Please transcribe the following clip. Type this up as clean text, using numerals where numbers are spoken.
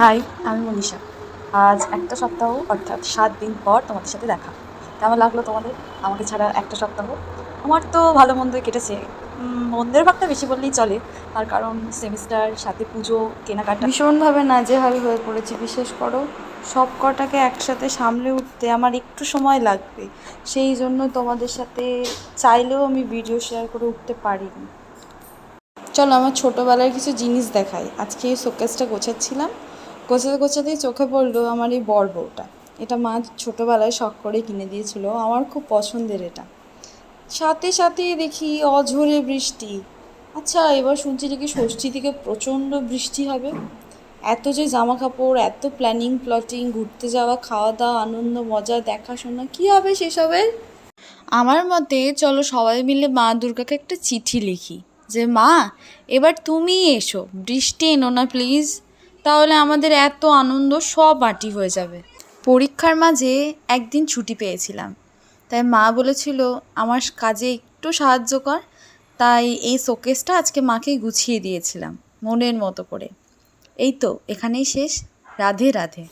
High, আমি মনীষা। আজ একটা সপ্তাহ অর্থাৎ ৭ দিন পর তোমাদের সাথে দেখা। কেমন লাগলো তোমাদের আমাকে ছাড়া একটা সপ্তাহ? আমার তো ভালো মন্দই কেটেছে। মন্দের ভাগটা বেশি বললেই চলে। তার কারণ সেমিস্টার, সাথে পুজো, কেনাকাটা। ভীষণভাবে নাজেহাল হয়ে পড়েছি, বিশ্বাস করো। সব কটাকে একসাথে সামলে উঠতে আমার একটু সময় লাগবে। সেই জন্য তোমাদের সাথে চাইলেও আমি ভিডিও শেয়ার করে উঠতে পারিনি। চলো আমার ছোটোবেলার কিছু জিনিস দেখাই। আজকে এই শোকেসটা গোছাচ্ছিলাম, গোছাতে গোছাতেই চোখে পড়লো আমার এই বউটা। এটা মা ছোটোবেলায় শখ করে কিনে দিয়েছিল, আমার খুব পছন্দের এটা। সাথে সাথেই দেখি অঝোরে বৃষ্টি। আচ্ছা, এবার শুনছি নাকি ষষ্ঠী থেকে প্রচণ্ড বৃষ্টি হবে। এত যে জামা কাপড়, এত প্ল্যানিং প্লটিং, ঘুরতে যাওয়া, খাওয়া দাওয়া, আনন্দ মজা, দেখাশোনা, কী হবে সেসবের? আমার মতে চলো সবাই মিলে মা দুর্গাকে একটা চিঠি লিখি যে মা, এবার তুমিই এসো, বৃষ্টি এনো না প্লিজ, তাহলে আমাদের এত আনন্দ সব মাটি হয়ে যাবে। পরীক্ষার মাঝে একদিন ছুটি পেয়েছিলাম, তাই মা বলেছিল আমার কাজে একটু সাহায্য কর। তাই এই শোকেসটা আজকে মাকে গুছিয়ে দিয়েছিলাম মনের মতো করে। এই তো, এখানেই শেষ। রাধে রাধে।